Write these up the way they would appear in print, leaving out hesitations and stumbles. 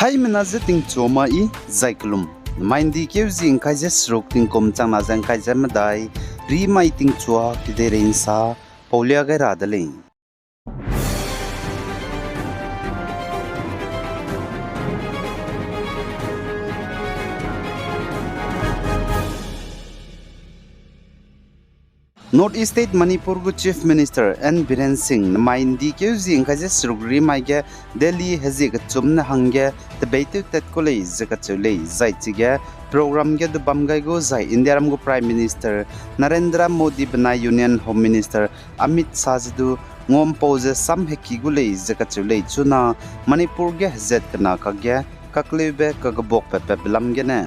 Hai menaze ting choma I zaiklum Mindi keu zing kaise srok ting kom chang na jang kaise madai ri mai ting chua kiderein sa paulia ga radale North East State Manipur gu Chief Minister N Biren Singh Mindi keu zing kaise srok ri mai ge Delhi hazi ga chumna hangge debate tet ko lei zaka chule zai chige program ge the bam gai go zai India ram go Prime Minister Narendra Modi bana Union Home Minister Amit Sajdu ngom pose sam heki gu lei zaka chule chuna Manipur ge hazet kana ka ge kaklebe ka gobok pe bilam ge na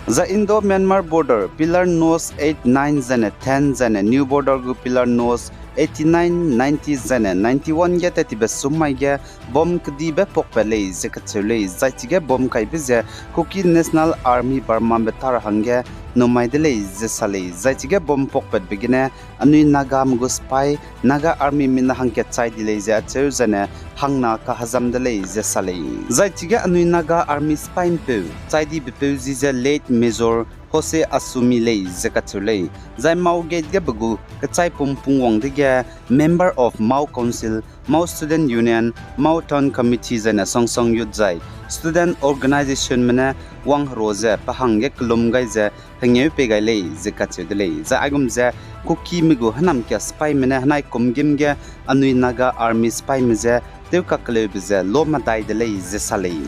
The Indo-Myanmar border pillar knows 89 zane 10 zane new border gu pillar knows 89 90 zane 91 ge tetibe sumai ge bom kdi be pokpele zekachule zaitige bom kaibe je Kuki National Army Burma betar hange nomai dele je sale zaitige bom pokpet begine anui Naga mgu spy Naga Army min hangke chai dile je acheu zane hangna ka hazam dele je sale zaitige anui Naga Army spy pe chai di be je late Major Jose Asumi lei zekachule zai mau gate ge bugu kachai pumpung wang de ge member of Mau Council Mau Student Union Mau Town Committee zana song yut zai student organization mena wang roze pahang ge klum gai je hangye pe gai lei zekachule lei za agum je Kuki migu hanam kya spy mena hanai kumgim ge anui Naga Army spy meze teu ka kleb je lo ma dai de lei je salei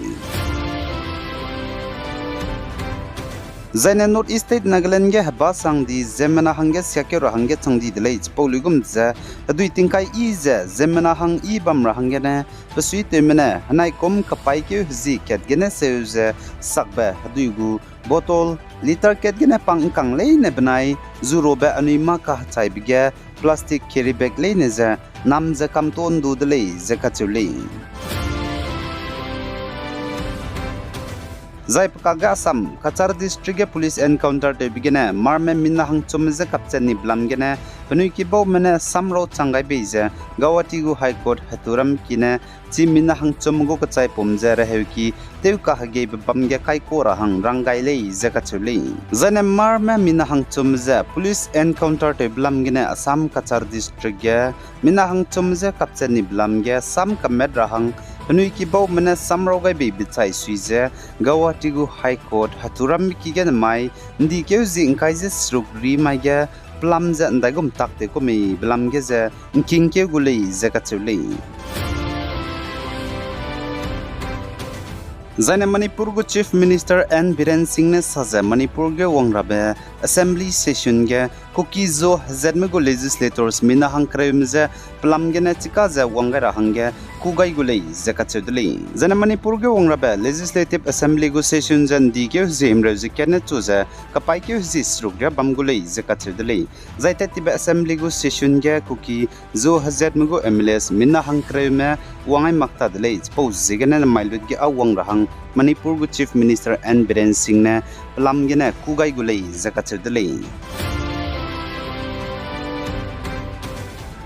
Zaina North East State Nagaland ge haba sangdi zemana hangge syake ro hangge changdi delai chpolugum za adui tingkai I je zemana hang I bam ra hangge ne pasui temene hanai kom kapai ke hzi ket gene seuze sakbe adui gu botol liter ket gene pang kang lei ne banai zuro be anui ma ka chai bige plastic carry bag lei ne za nam za kam ton du delai zakachuli Zai pakaga Assam Kachar district police encounter te bigene marme minna hang chumje kapchani blam gene panui ki bo mene samro changai beje Gawati gu high court haturam kine chi minna hang chumgo kachai pomje raheuki teu ka hage bam ge kai ko ra hang rangai lei zaka chuli zane marme minna hang chumje police encounter te blam gene Assam Kachar district ge minna hang chumje kapchani blam ge sam kamet ra hang Panui ki bau mena samrogai be bichai suize Gawati gu high court haturam ki gen mai ndi keu zing kaise sruk ri mai ge plamja ndagum takte ko me blam ge je king keu gulei zakachuli Zaina Manipur gu Chief Minister N Biren Singh ne saja Manipur ge wangrabe assembly session ge Kuki zo zedme gu legislators mina hangkrem je plam ge na chika je wangara hangge kugai gulei zakachudli Zaina Manipur ge wangrabe legislative assembly gu session jan di ge zem roje kene chuja kapai ke ji sruk ge bam gulei zakachudli zaita tibe assembly gu session ge Kuki zo zedme gu MLS mina hangkrem wangai makta dlei pose ge na mailut ge awang rahang Manipur gu Chief Minister N Biren Singh ne plam ge na kugai gulei zakachudli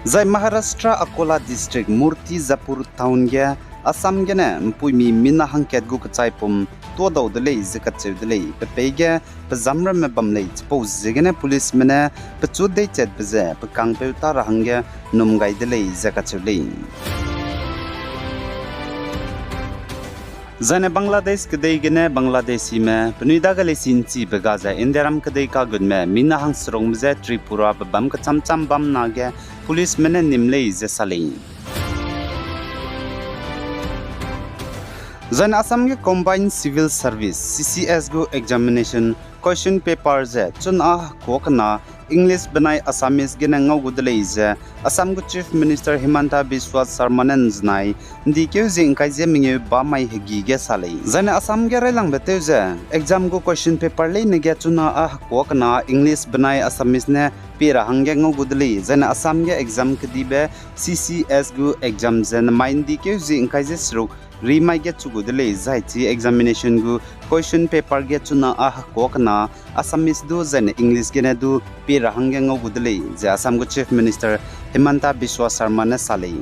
Zai Maharashtra Akola district Murti Zapur town ge Assam ge na mpui mi minna hangket gu kachai pum to daw delei zakacheu delei pe ge pazamra me bam lei pose ge na police mena pachu dei chet beze pakang pe ta ra hangge numgai delei zakacheu lei Zane Bangladesh kadai gene Bangladeshi me penuida gale sinchi begaza Indiaram kadai ka gunme minna hang srong mze Tripura bam ka cham bam na ge police mene nimlei je salei Zane Assam ge combined civil service CCS go examination question paper je chun a kokna English banai Assamese gena ngau gudlei je Assam gu Chief Minister Himanta Biswa Sarma nan znai ndi keu jing kai je minge ba mai hegi ge salei zana Assam ge relang bete je exam gu question paper le ne ge chuna a kokna English banai Assamese ne pira hangge ngau gudlei zana Assam ge exam kdibe CCS gu exam zen main di keu jing kai je sru Rimai get to good delay zaiti examination gu question paper get to na ah kokna Assamese do zen English gena do pira hangge ngau gudlei je Assam gu Chief Minister Himanta Biswa Sarma na salei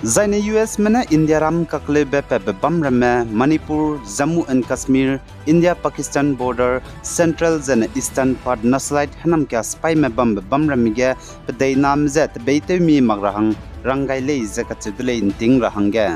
Zaine US mena India ram kakle bepe bebam rame Manipur, Jammu and Kashmir, India Pakistan border, central and eastern part naslite hanam kya spy me bam bebam ramige pedai nam zet beite mi magrahang rangai le zakachudle inting rahangge.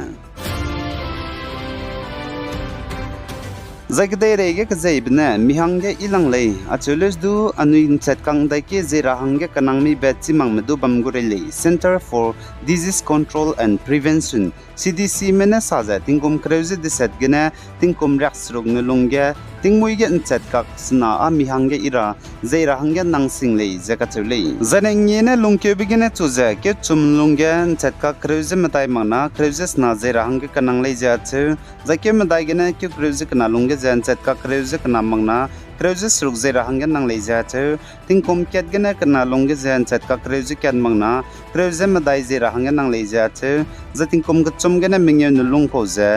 Zagdai rege kzaibne mihangge ilang lei achules du anuin chetkang daike zera hangge kanangmi betchi mangmedu bamgurele Center for Disease Control and Prevention CDC mena saza tingkum kreuze diset gene tingkum raksrug nulungge tingmuige chetkak sna a mihangge ira zera hangge nangsing lei zakachule zanenge ne lungke bigene chuze ke chumlungge chetkak kreuze matai mangna kreuze sna zera hangge kanang lei jachu zake madai gene ke kreuze kana lungge zen chetkak kreuze kana mangna kreuze srug zera hangge nang lei jachu tingkum ket gene kana lungge zen chetkak kreuze ket mangna kreuze madai zera hangge nang lei jachu zatingkum gchum gene mingye nulung khoze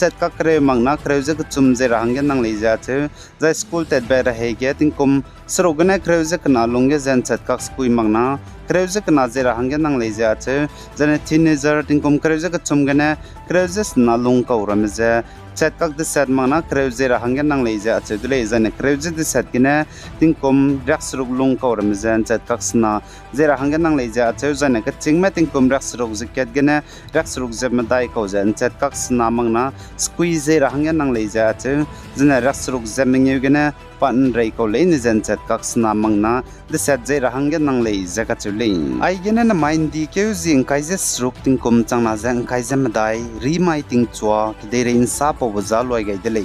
chetkak kre mangna kreuze gchum zera hangge nang lei jachu za school tet bera hege tingkum srogane kreuze kana lungge zen chetkak skui mangna kreuze kana zera hangge nang lei jachu zane teenager tingkum kreuze gchum gene kreuze sna lung kauramze chetkak de set mangna kreuze ra hangge nang lei jachu dule zane kreuze de set gene tingkum raksrug lung kauramze chetkak sna zera hangge nang lei jachu zane ka chingme tingkum raksrug ziket gene raksrug zemadai kauzen chetkak sna mangna squeeze ra hangge nang lei jachu zane raksrug zemingye gene pan rei ko le ni zen chetkak sna mangna de set zera hangge nang lei zakachule ai gene na mind di ke jing kaise sruk tingkum changna jang kaise madai ri mai ting chwa kidere in sa po bozal loi gai dele